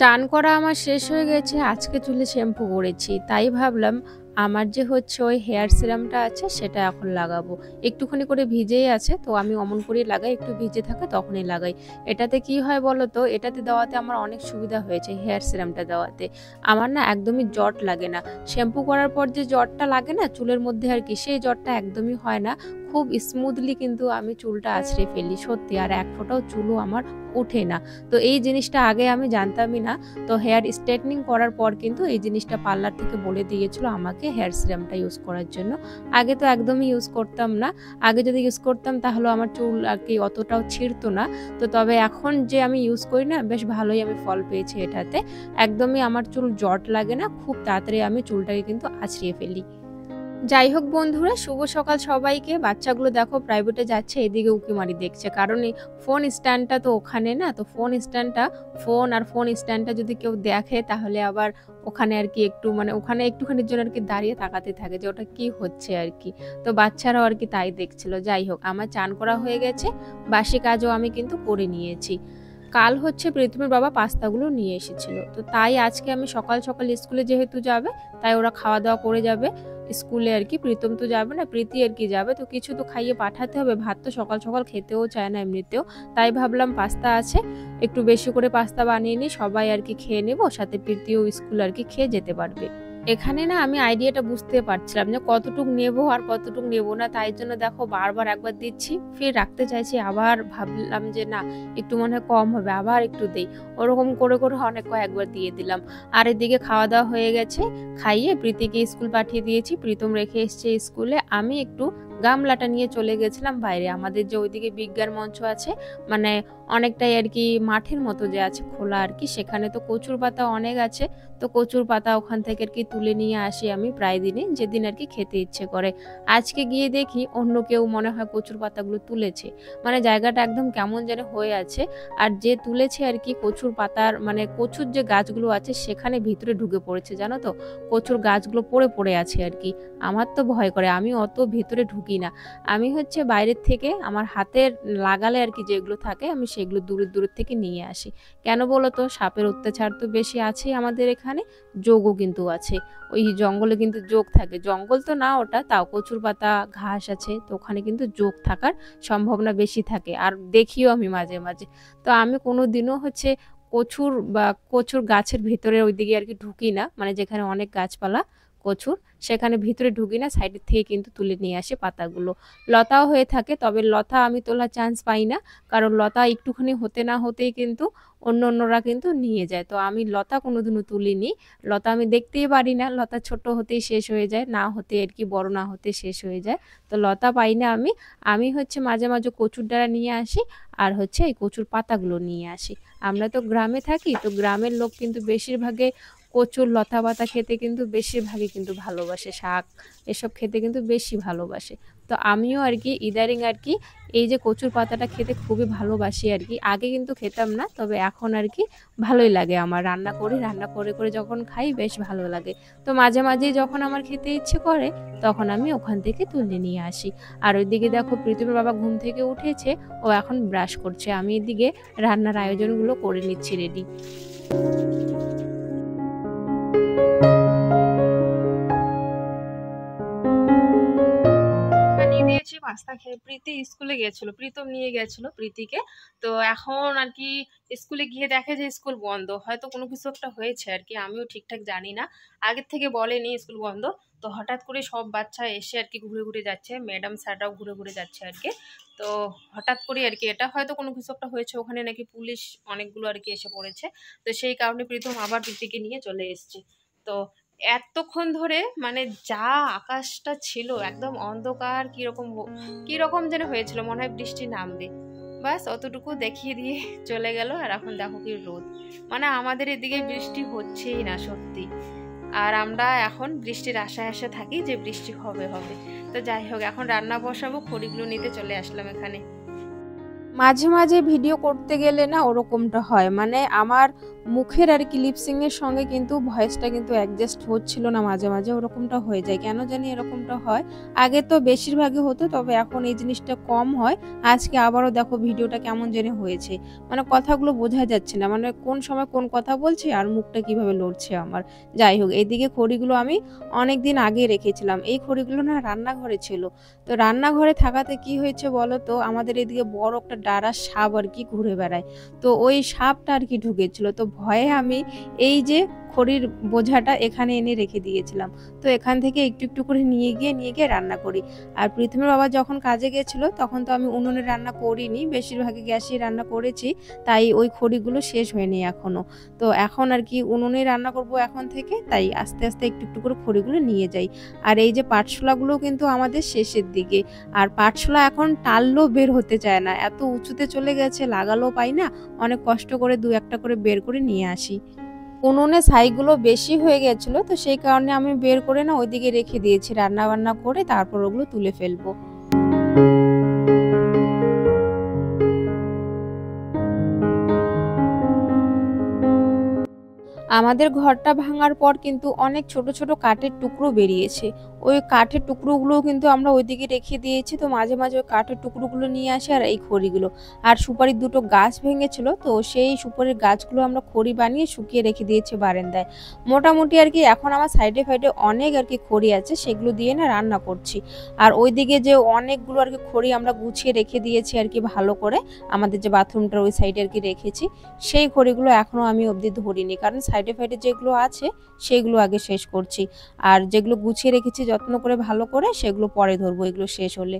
চান করা আমার শেষ হয়ে গেছে। আজকে চুলে শ্যাম্পু করেছি। তাই ভাবলাম আমার যে হচ্ছে ওই হেয়ার সিরামটা আছে সেটা এখন লাগাবো। একটুখানি করে ভিজেই আছে, তো আমি অমন করেই লাগাই, একটু ভিজে থাকে তখনই লাগাই। এটাতে কি হয় বলো তো, এটাতে দেওয়াতে আমার অনেক সুবিধা হয়েছে হেয়ার সিরামটা দেওয়াতে। আমার না একদমই জট লাগে না। শ্যাম্পু করার পর যে জটটা লাগে না চুলের মধ্যে আর কি, সেই জটটা একদমই হয় না। খুব স্মুথলি কিন্তু আমি চুলটা আঁচড়ে ফেলি সত্যি, আর এক ফোঁটাও চুলও আমার ওঠে না। তো এই জিনিসটা আগে আমি জানতামই না। তো হেয়ার স্ট্রেটনিং করার পর কিন্তু এই জিনিসটা পার্লার থেকে বলে দিয়েছিল আমাকে হেয়ার সিরামটা ইউজ করার জন্য। আগে তো একদমই ইউজ করতাম না। আগে যদি ইউজ করতাম তাহলে আমার চুল আর কি অতটাও ছিঁড়তো না। তো তবে এখন যে আমি ইউজ করি না, বেশ ভালোই আমি ফল পেয়েছি এটাতে। একদমই আমার চুল জট লাগে না, খুব তাড়াতাড়ি আমি চুলটাকে কিন্তু আঁচড়িয়ে ফেলি। যাই হোক বন্ধুরা, শুভ সকাল সবাইকে। বাচ্চাগুলো দেখো প্রাইভেটে যাচ্ছে, এদিকে উঁকিমারি দেখছে, কারণ এই ফোন স্ট্যান্ডটা তো ওখানে না। তো ফোন স্ট্যান্ডটা যদি কেউ দেখে তাহলে আবার ওখানে আর কি একটু মানে ওখানে একটুখানির জন্য আর কি দাঁড়িয়ে তাকাতে থাকে যে ওটা কি হচ্ছে আর কি। তো বাচ্চারাও আর কি তাই দেখছিল। যাই হোক, আমার চান করা হয়ে গেছে, বাসি কাজও আমি কিন্তু করে নিয়েছি। কাল হচ্ছে প্রীতমের বাবা পাস্তাগুলো নিয়ে এসেছিল, তো তাই আজকে আমি সকাল সকাল স্কুলে যেহেতু যাবে, তাই ওরা খাওয়া দাওয়া করে যাবে স্কুলে আর কি। প্রীতম তো যাবে না, প্রীতি আর কি যাবে, তো কিছু তো খাইয়ে পাঠাতে হবে। ভাত তো সকাল সকাল খেতেও চায় না এমনিতেও। তাই ভাবলাম পাস্তা আছে, একটু বেশি করে পাস্তা বানিয়ে নিই, সবাই আর কি খেয়ে নেবো, সাথে প্রীতিও স্কুল আর কি খেয়ে যেতে পারবে। এখানে না আমি আইডিয়াটা বুঝতে পারছিলাম যে কতটুক নেবো আর কতটুক নেবো না, তাই জন্য দেখো বারবার একবার দিচ্ছি, ফির রাখতে চাইছি, আবার ভাবলাম যে না একটু মনে হয় কম হবে, আবার একটু দেই। ওরকম করে করে অনেক কয়েকবার দিয়ে দিলাম। আর এদিকে খাওয়া দাওয়া হয়ে গেছে, খাইয়ে প্রীতিকে স্কুল পাঠিয়ে দিয়েছি, প্রীতম রেখে এসছে স্কুলে। আমি একটু গামলাটা নিয়ে চলে গেছিলাম বাইরে, আমাদের যে ওইদিকে বিজ্ঞান মঞ্চ আছে, মানে অনেকটাই আর কি মাঠের মতো যে আছে খোলা আর কি, সেখানে তো কচুর পাতা অনেক আছে। তো কচুর পাতা ওখান থেকে আর কি তুলে নিয়ে আসি আমি প্রায় দিনই, যেদিন আর কি খেতে ইচ্ছে করে। আজকে গিয়ে দেখি অন্য কেউ মনে হয় কচুর পাতাগুলো তুলেছে, মানে জায়গাটা একদম কেমন যেন হয়ে আছে। আর যে তুলেছে আর কি কচুর পাতার মানে কচুর যে গাছগুলো আছে সেখানে ভিতরে ঢুকে পড়েছে, জানো তো, কচুর গাছগুলো পড়ে পড়ে আছে আর কি। আমার তো ভয় করে, আমি অত ভিতরে ঢুকি না। আমি হচ্ছে বাইরের থেকে আমার হাতের লাগালে আর কি যেগুলো থাকে আমি সেগুলো দূরের দূরের থেকে নিয়ে আসি। কেন বলো তো, সাপের অত্যাচার তো বেশি আছেই আমাদের এখানে, যোগও কিন্তু আছে। ওই জঙ্গলে কিন্তু যোগ থাকে, জঙ্গল তো না ওটা, তাও কচুর পাতা ঘাস আছে, তো ওখানে কিন্তু যোগ থাকার সম্ভাবনা বেশি থাকে, আর দেখিও আমি মাঝে মাঝে। তো আমি কোনো দিনও হচ্ছে কচুর গাছের ভিতরে ওইদিকে আর কি ঢুকি না, মানে যেখানে অনেক গাছপালা কচুর, সেখানে ভিতরে ঢুকি না, সাইডের থেকে কিন্তু তুলে নিয়ে আসে পাতাগুলো। লতাও হয়ে থাকে, তবে লতা আমি তোলার চান্স পাই না, কারণ লতা একটুখানি হতে না হতেই কিন্তু অন্যরা কিন্তু নিয়ে যায়। তো আমি লতা কোনোদিনও তুলিনি। লতা আমি দেখতেই পারি না, লতা ছোট হতেই শেষ হয়ে যায়, না হতে আর কি বড় না হতে শেষ হয়ে যায়। তো লতা পাই না আমি। আমি হচ্ছে মাঝে মাঝে কচুর ডাঁড়া নিয়ে আসি, আর হচ্ছে এই কচুর পাতাগুলো নিয়ে আসি। আমরা তো গ্রামে থাকি, তো গ্রামের লোক কিন্তু বেশিরভাগে কচুর লতা পাতা খেতে কিন্তু বেশিরভাগই কিন্তু ভালোবাসে, শাক এসব খেতে কিন্তু বেশি ভালোবাসে। তো আমিও আর কি ইদারিং আর কি এই যে কচুর পাতাটা খেতে খুবই ভালোবাসি আর কি। আগে কিন্তু খেতাম না, তবে এখন আর কি ভালোই লাগে আমার। রান্না করি, রান্না করে করে যখন খাই বেশ ভালো লাগে। তো মাঝে মাঝে যখন আমার খেতে ইচ্ছে করে তখন আমি ওখান থেকে তুলে নিয়ে আসি। আর ওইদিকে দেখো প্রীতমের বাবা ঘুম থেকে উঠেছে, ও এখন ব্রাশ করছে, আমি এদিকে রান্নার আয়োজনগুলো করে নিচ্ছি রেডি। বানিয়ে দিয়েছি পাস্তা খেয়ে। প্রীতি স্কুলে গেছিল, প্রীতম নিয়ে গেছিল প্রীতিকে। তো এখন আর কি স্কুলে গিয়ে দেখে যে স্কুল বন্ধ, হয়তো কোনো কিছু একটা হয়েছে আর কি, আমিও ঠিকঠাক জানি না। আগের থেকে বলেনি স্কুল বন্ধ। তো হঠাৎ করে সব বাচ্চা এসে আর কি ঘুরে ঘুরে যাচ্ছে, ম্যাডাম স্যাররাও ঘুরে ঘুরে যাচ্ছে আর কি। তো হঠাৎ করে আর কি এটা হয়তো কোনো কিছু একটা হয়েছে, ওখানে নাকি পুলিশ অনেকগুলো আর কি এসে পড়েছে। তো সেই কারণে প্রীতম আবার প্রীতিকে নিয়ে চলে এসছে। তো এতক্ষণ ধরে মানে যা আকাশটা ছিল একদম অন্ধকার, কিরকম যেন হয়েছিল, মনে হয় বৃষ্টি নামবে। বাস অতটুকু দেখিয়ে দিয়ে চলে গেল, আর এখন দেখো কি রোদ। মানে আমাদের এদিকে বৃষ্টি হচ্ছেই না সত্যি। আর আমরা এখন বৃষ্টির আশায় আশা থাকি যে বৃষ্টি হবে হবে। তো যাই হোক, এখন রান্না বসাবো, খড়িগুলো নিতে চলে আসলাম এখানে। মাঝে মাঝে ভিডিও করতে গেলে না ওরকমটা হয়, মানে আমার মুখের আর কি লিপসিংয়ের সঙ্গে কিন্তু ভয়েসটা কিন্তু অ্যাডজাস্ট হচ্ছিল না, মাঝে মাঝে ওরকমটা হয়ে যায়, কেন জানি এরকমটা হয়। আগে তো বেশিরভাগই হতো, তবে এখন এই জিনিসটা কম হয়। আজকে আবারও দেখো ভিডিওটা কেমন জানি হয়েছে, মানে কথাগুলো বোঝা যাচ্ছে না, মানে কোন সময় কোন কথা বলছে আর মুখটা কিভাবে লড়ছে আমার। যাই হোক, এইদিকে খড়িগুলো আমি অনেক দিন আগে রেখেছিলাম, এই খড়িগুলো না রান্নাঘরে ছিল। তো রান্নাঘরে থাকাতে কি হয়েছে বলো তো, আমাদের এদিকে বড় একটা ডাড়া সাপ আর কি ঘুরে বেড়ায়। তো ওই সাপটা আর কি ঢুকেছিল, তো ভয়ে আমি এই যে খড়ির বোঝাটা এখানে এনে রেখে দিয়েছিলাম। তো এখান থেকে একটু একটু করে নিয়ে গিয়ে রান্না করি। আর প্রীতমের বাবা যখন কাজে গেছিল তখন তো আমি উনুনে রান্না করিনি, বেশিরভাগই গ্যাসেই রান্না করেছি, তাই ওই খড়িগুলো শেষ হয়নি এখনো। তো এখন আর কি উনুনে রান্না করব এখন থেকে, তাই আস্তে আস্তে একটু একটু করে খড়িগুলো নিয়ে যাই। আর এই যে পাটশোলাগুলো কিন্তু আমাদের শেষের দিকে, আর পাটশোলা এখন টাললেও বের হতে চায় না, এত উঁচুতে চলে গেছে, লাগালেও পাই না, অনেক কষ্ট করে দু একটা করে বের করে নিয়ে আসি। উনুনে ছাইগুলো বেশি হয়ে গেছিল, তো সেই কারণে আমি বের করে না ওইদিকে রেখে দিয়েছি, রান্না বান্না করে তারপর ওগুলো তুলে ফেলবো। আমাদের ঘরটা ভাঙার পর কিন্তু অনেক ছোট ছোট কাঠের টুকরো বেরিয়েছে, ওই কাঠের টুকরোগুলোও কিন্তু আমরা ওইদিকে রেখে দিয়েছি। তো মাঝে মাঝে ওই কাঠের টুকরোগুলো নিয়ে আসি, আর এই খড়িগুলো, আর সুপারির দুটো গাছ ভেঙেছিল, তো সেই সুপারির গাছগুলো আমরা খড়ি বানিয়ে শুকিয়ে রেখে দিয়েছি বারান্দায়। মোটামুটি আর কি এখন আমার সাইডে ফাইডে অনেক আর কি খড়ি আছে, সেগুলো দিয়ে না রান্না করছি। আর ওইদিকে যে অনেকগুলো আর কি খড়ি আমরা গুছিয়ে রেখে দিয়েছি আর কি ভালো করে, আমাদের যে বাথরুমটার ওই সাইডে আর কি রেখেছি, সেই খড়িগুলো এখনো আমি অবধি ধরিনি, কারণ সাইডে ফাইডে যেগুলো আছে সেগুলো আগে শেষ করছি। আর যেগুলো গুছিয়ে রেখেছি যত্ন করে ভালো করে, সেগুলো পরে ধরবো এগুলো শেষ হলে।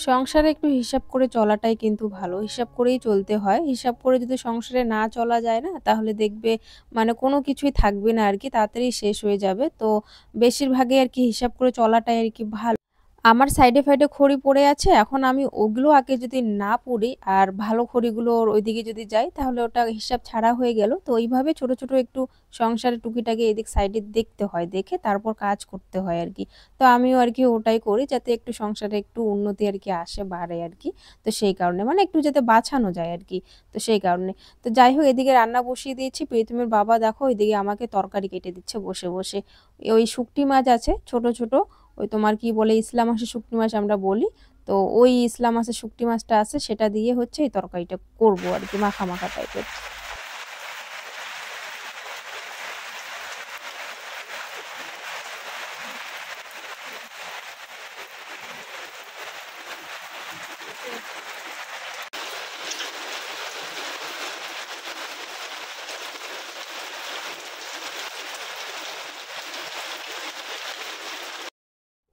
সংসারে একটু হিসাব করে চলাটাই কিন্তু ভালো, হিসাব করেই চলতে হয়। হিসাব করে যদি সংসারে না চলা যায় না, তাহলে দেখবে মানে কোনো কিছুই থাকবে না আর কি, তাড়াতাড়ি শেষ হয়ে যাবে। তো বেশিরভাগই আর কি হিসাব করে চলাটাই আর কি ভালো। আমার সাইডে ফাইডে খড়ি পড়ে আছে, এখন আমি ওগুলো আগে যদি না পুড়ি আর ভালো খড়িগুলোর ওইদিকে যদি যাই, তাহলে ওটা হিসাব ছাড়া হয়ে গেল। তো এইভাবে ছোট ছোট একটু সংসারের টুকিটাকি এদিক সাইডে দেখতে হয়, দেখে তারপর কাজ করতে হয় আর কি। তো আমিও আর কি ওটাই করি, যাতে একটু সংসারে একটু উন্নতি আর কি আসে, বাড়ে আর কি। তো সেই কারণে মানে একটু যাতে বাঁচানো যায় আর কি, তো সেই কারণে। তো যাই হোক, এদিকে রান্না বসিয়ে দিয়েছি, প্রীতমের বাবা দেখো এদিকে আমাকে তরকারি কেটে দিচ্ছে বসে বসে। ওই শুকটি মাছ আছে ছোট ছোট, ওই তোমার কি বলে ইসলা মাছের শুকটি মাছ আমরা বলি, তো ওই ইসলা মাছের শুকটি মাছটা আছে, সেটা দিয়ে হচ্ছে এই তরকারিটা করবো আর কি, মাখা মাখা টাইপের।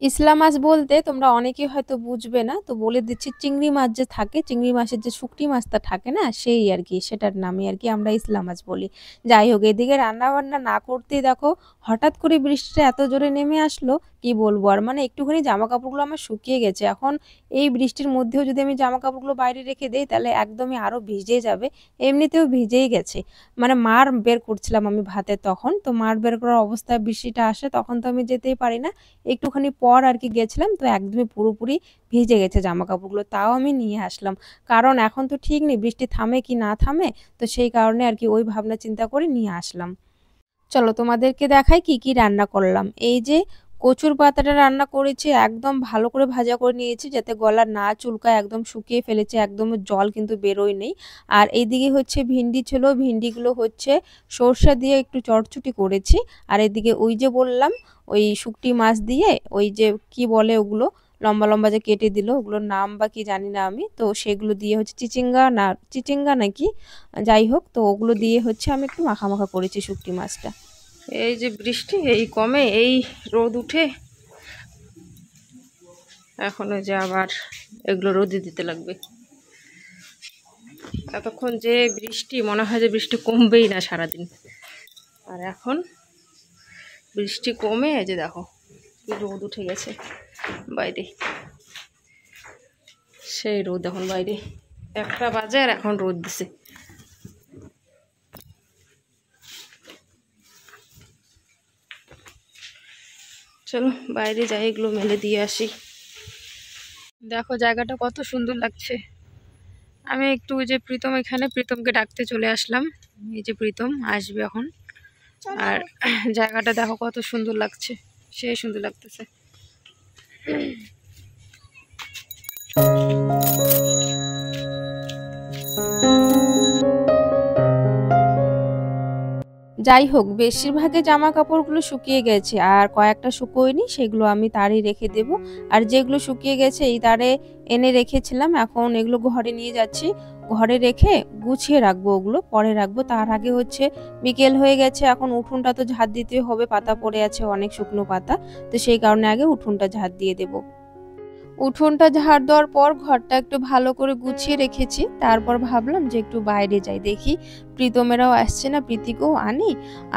ইসলা মাছ বলতে তোমরা অনেকেই হয়তো বুঝবে না, তো বলে দিচ্ছি, চিংড়ি মাছ যে থাকে, চিংড়ি মাছের যে শুকটি মাছটা থাকে না, সেই আর কি, সেটার নামে আর কি আমরা ইসলা মাছ বলি। যাই হোক, এদিকে রান্না বান্না না করতেই দেখো হঠাৎ করে বৃষ্টিটা এত জোরে নেমে আসলো, কি বলবো আর, মানে একটুখানি জামা কাপড়গুলো আমার শুকিয়ে গেছে, এখন এই বৃষ্টির মধ্যেও যদি আমি জামা কাপড়গুলো বাইরে রেখে দিই তাহলে একদমই আরো ভিজে যাবে, এমনিতেও ভিজেই গেছে। মানে মার বের করছিলাম আমি ভাতে, তখন তো মার বের করার অবস্থায় বৃষ্টিটা আসে, তখন তো আমি যেতেই পারি না, একটুখানি পর আর কি গেছিলাম, তো একদমই পুরোপুরি ভিজে গেছে জামা কাপড়গুলো, তাও আমি নিয়ে আসলাম, কারণ এখন তো ঠিক নেই বৃষ্টি থামে কি না থামে, তো সেই কারণে আর কি ওই ভাবনা চিন্তা করে নিয়ে আসলাম। চলো তোমাদেরকে দেখাই কি কি রান্না করলাম। এই যে কচুর পাতাটা রান্না করেছি, একদম ভালো করে ভাজা করে নিয়েছি যাতে গলা না চুলকায়, একদম শুকিয়ে ফেলেছে, একদম জল কিন্তু বেরোয় নেই। আর এইদিকে হচ্ছে ভিন্ডি ছিল, ভিন্ডিগুলো হচ্ছে সর্ষে দিয়ে একটু চটচটি করেছি। আর এদিকে ওই যে বললাম, ওই শুকটি মাছ দিয়ে, ওই যে কি বলে ওগুলো, লম্বা লম্বা যে কেটে দিল, ওগুলোর নাম বা কি জানি না আমি, তো সেগুলো দিয়ে হচ্ছে চিচিঙ্গা নাকি, যাই হোক, তো ওগুলো দিয়ে হচ্ছে আমি একটু মাখা মাখা করেছি শুকটি মাছটা। এই যে বৃষ্টি এই কমে, এই রোদ উঠে, এখন ওই যে আবার এগুলো রোদে দিতে লাগবে। এতক্ষণ যে বৃষ্টি, মনে হয় যে বৃষ্টি কমবেই না সারাদিন, আর এখন বৃষ্টি কমে এই যে দেখো কি রোদ উঠে গেছে বাইরে, সেই রোদ এখন বাইরে, 1টা বাজে আর এখন রোদ দিছে। চলো বাইরে যাই, এগুলো মেলে দিয়ে আসি। দেখো জায়গাটা কত সুন্দর লাগছে। আমি একটু ওই যে প্রীতম, এখানে প্রীতমকে ডাকতে চলে আসলাম। এই যে প্রীতম আসবে এখন। আর জায়গাটা দেখো কত সুন্দর লাগছে, সেই সুন্দর লাগতেছে। যাই হোক, বেশিরভাগে জামা কাপড়গুলো শুকিয়ে গেছে, আর কয়েকটা শুকোয়নি, সেগুলো আমি তারে রেখে দেব। আর যেগুলো শুকিয়ে গেছে এই তারে এনে রেখেছিলাম, এখন এগুলো ঘরে নিয়ে যাচ্ছি। ঘরে রেখে গুছিয়ে রাখবো, ওগুলো পরে রাখবো। তার আগে হচ্ছে বিকেল হয়ে গেছে, এখন উঠোনটা তো ঝাড় দিতে হবে, পাতা পড়ে আছে অনেক শুকনো পাতা, তো সেই কারণে আগে উঠোনটা ঝাড় দিয়ে দেবো। উঠোনটা ঝাড় দেওয়ার পর ঘরটা একটু ভালো করে গুছিয়ে রেখেছি। তারপর ভাবলাম যে একটু বাইরে যাই, দেখি প্রীতমেরাও আসছে না, প্রীতিকেও আনি,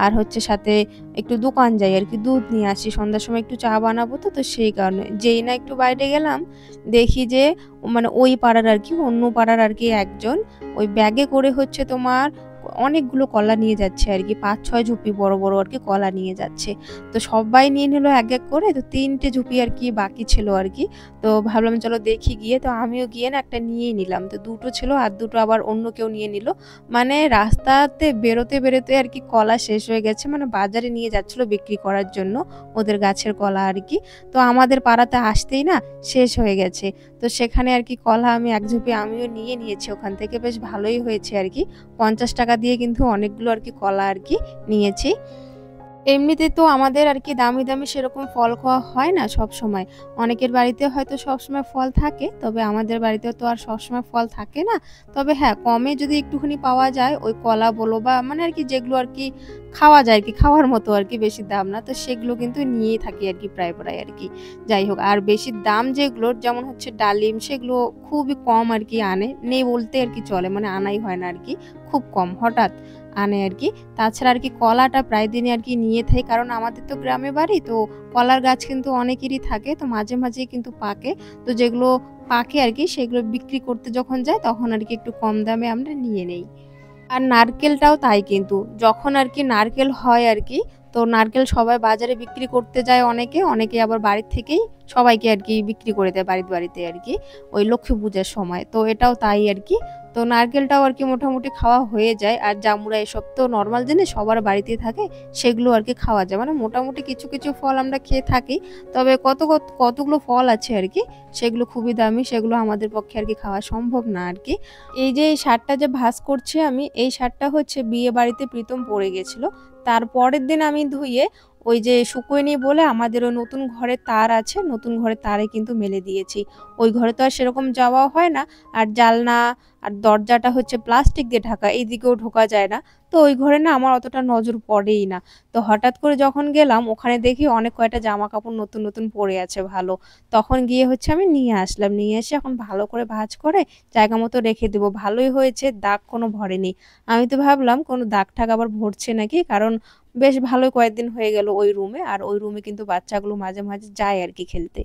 আর হচ্ছে সাথে একটু দোকান যাই আর কি, দুধ নিয়ে আসি। সন্ধ্যার সময় একটু চা বানাবো, তো সেই কারণে যেই না একটু বাইরে গেলাম, দেখি যে মানে ওই পাড়ার আর কি, অন্য পাড়ার আর কি একজন ওই ব্যাগে করে হচ্ছে তোমার অনেকগুলো কলা নিয়ে যাচ্ছে আর কি, 5-6 ঝুপি বড় বড় আর কি কলা নিয়ে যাচ্ছে। তো সবাই নিয়ে নিল এক এক করে, তো 3টে ঝুপি আর কি বাকি ছিল আর কি। তো ভাবলাম চলো দেখি গিয়ে, তো আমিও গিয়ে না একটা নিয়েই নিলাম। তো 2টো ছিল, আর 2টো আবার অন্য কেউ নিয়ে নিল। মানে রাস্তাতে বেরোতে বেরোতে আর কি কলা শেষ হয়ে গেছে, মানে বাজারে নিয়ে যাচ্ছিল বিক্রি করার জন্য ওদের গাছের কলা আর কি। তো আমাদের পাড়াতে আসতেই না শেষ হয়ে গেছে। তো সেখানে আর কি কলা আমি এক ঝুপি আমিও নিয়ে নিয়েছি ওখান থেকে, বেশ ভালোই হয়েছে আর কি। 50 টাকা দিয়ে কিন্তু অনেকগুলো আর কি কলা আর কি নিয়েছি। এমনিতে তো আমাদের আর কি দামি দামি সেরকম ফল খাওয়া হয় না সব সময়। অনেকের বাড়িতে হয়তো সব সময় ফল থাকে, তবে আমাদের বাড়িতে তো আর সব সময় ফল থাকে না। তবে হ্যাঁ, কমে যদি একটুখানি পাওয়া যায়, ওই কলা বলো বা মানে আর কি যেগুলো আর কি খাওয়া যায় আর কি, খাওয়ার মতো আর কি, বেশি দাম না, তো সেগুলো কিন্তু নিয়েই থাকি আর কি প্রায় প্রায় আর কি। যাই হোক, আর বেশি দাম যেগুলোর, যেমন হচ্ছে ডালিম, সেগুলো খুবই কম আর কি আনে, নেই বলতে আর কি চলে, মানে আনাই হয় না আর কি, খুব কম হঠাৎ আনে আর কি। তাছাড়া আর কি কলাটা প্রায় দিনই আর কি নিয়ে থাকি, কারণ আমাদের তো গ্রামে বাড়ি, তো কলার গাছ কিন্তু অনেকেরই থাকে, তো মাঝে মাঝেই কিন্তু পাকে। তো যেগুলো পাকে আর কি সেগুলো বিক্রি করতে যখন যায় তখন আর কি একটু কম দামে আমরা নিয়ে নেই। আর নারকেলটাও তাই, কিন্তু যখন আর কি নারকেল হয় আর কি, তো নারকেল সবাই বাজারে বিক্রি করতে যায়, অনেকে অনেকে আবার বাড়ির থেকেই সবাইকে আর কি বিক্রি করে দেয় বাড়িতে বাড়িতে আর কি, ওই লক্ষ্মী পূজার সময়। তো এটাও তাই আর কি। তো নারকেলটাও আর কি মোটামুটি খাওয়া হয়ে যায়। আর জামুরা এসব তো নর্মাল জিনিস, সবার বাড়িতেই থাকে, সেগুলো আর কি খাওয়া যায়, মানে মোটামুটি কিছু কিছু ফল আমরা খেয়ে থাকি। তবে কতগুলো ফল আছে আর কি, সেগুলো খুবই দামি, সেগুলো আমাদের পক্ষে আর কি খাওয়া সম্ভব না আর কি। এই যে এই শার্টটা যে ভাঁজ করছি আমি, এই শার্টটা হচ্ছে বিয়ে বাড়িতে প্রীতম পরে গেছিল। তার পরের দিন আমি ধুয়ে ওই যে শুকোয়নি বলে আমাদের ওই নতুন ঘরে তার আছে, নতুন ঘরে তারে কিন্তু মেলে দিয়েছি। ওই ঘরে তো আর সেরকম যাওয়া হয় না, আর জালনা আর দরজাটা হচ্ছে প্লাস্টিক দিয়ে ঢাকা, এইদিকেও ঢোকা যায় না। তো ওই ঘরে না আমার অতটা নজর পড়েই না। তো হঠাৎ করে যখন গেলাম ওখানে দেখি অনেক কয়টা জামা কাপড় নতুন নতুন পরে আছে ভালো, তখন গিয়ে হচ্ছে আমি নিয়ে আসলাম, নিয়ে এসে এখন ভালো করে ভাঁজ করে জায়গা মতো রেখে দেবো। ভালোই হয়েছে, দাগ কোনো ভরেনি। আমি তো ভাবলাম কোনো দাগ ঠাগ আবার ভরছে নাকি, কারণ বেশ ভালোই কয়েকদিন হয়ে গেল ওই রুমে, আর ওই রুমে কিন্তু বাচ্চাগুলো মাঝে মাঝে যায় আর কি খেলতে।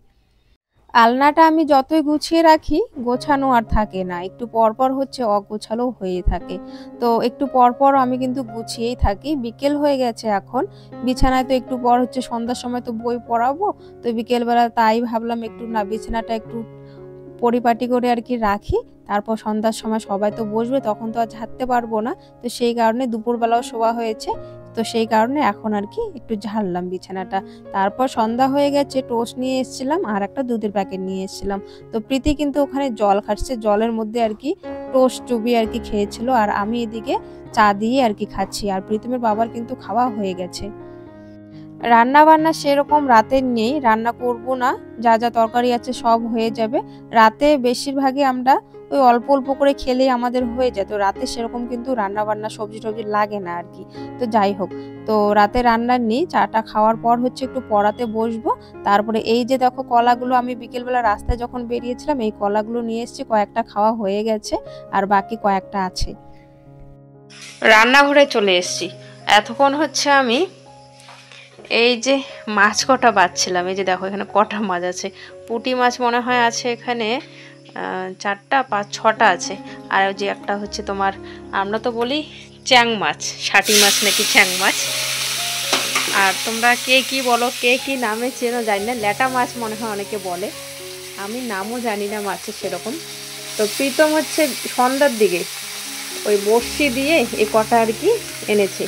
আলনাটা আমি যতই গুছিয়ে রাখি, গোছানো আর থাকে না, একটু পরপর হচ্ছে অগোছালো হয়ে থাকে। তো একটু পরপর আমি কিন্তু গুছিয়েই থাকি। বিকেল হয়ে গেছে এখন, বিছানায় তো একটু পর হচ্ছে সন্ধ্যার সময় তো বই পড়াবো। তো বিকেলবেলা তাই ভাবলাম একটু না বিছানাটা একটু পরিপাটি করে আর কি রাখি, তারপর সন্ধ্যার সময় সবাই তো বসবে, তখন তো আর ঝাড়তে পারবো না। তো সেই কারণে দুপুরবেলাও শোয়া হয়েছে, তো সেই কারণে এখন আর কি একটু ঝাড়লাম বিছানাটা। তারপর সন্ধ্যা হয়ে গেছে, টোস্ট নিয়ে এসেছিলাম আর একটা দুধের প্যাকেট নিয়ে এসেছিলাম। তো প্রীতি কিন্তু ওখানে জল খাচ্ছে, জলের মধ্যে আর কি টোস্ট চুবিয়ে আর কি খেয়েছিল, আর আমি এদিকে চা দিয়ে আর কি খাচ্ছি। আর প্রীতমের বাবার কিন্তু খাওয়া হয়ে গেছে। রান্না বান্না সেরকম রাতের নেই, রান্না করব না, যা যা তরকারি আছে সব হয়ে যাবে। রাতে বেশিরভাগই আমরা ওই অল্প অল্প করে খেলেই আমাদের হয়ে যায়, তো রাতে সেরকম কিন্তু রান্না বান্না সবজি টবজি লাগে না আর কি। তো যাই হোক, তো রাতে রান্না নেই, চাটা খাওয়ার পর হচ্ছে একটু পড়াতে বসবো। তারপরে এই যে দেখো কলাগুলো আমি বিকেলবেলা রাস্তায় যখন বেরিয়েছিলাম এই কলাগুলো নিয়ে এসেছি, কয়েকটা খাওয়া হয়ে গেছে আর বাকি কয়েকটা আছে। রান্নাঘরে চলে এসেছি। এতক্ষণ হচ্ছে আমি এই যে মাছ কটা বাছছিলাম। এই যে দেখো এখানে কটা মাছ আছে, পুঁটি মাছ মনে হয় আছে এখানে 4টা 5-6টা আছে। আর যে একটা হচ্ছে তোমার, আমরা তো বলি চ্যাং মাছ, ষাটি মাছ নাকি চ্যাং মাছ। আর তোমরা কে কি বলো, কে কি নামে চেনো জানি না, ল্যাটা মাছ মনে হয় অনেকে বলে, আমি নামও জানি না মাছের সেরকম। তো প্রীতম হচ্ছে সন্ধ্যার দিকে ওই বড়শি দিয়ে এই কটা আর কি এনেছে,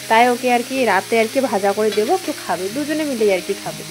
তাই ওকে আর কি রাতে আর কি ভাজা করে দেবো, একটু খাবে, দুজনে মিলে আর কি খাবে।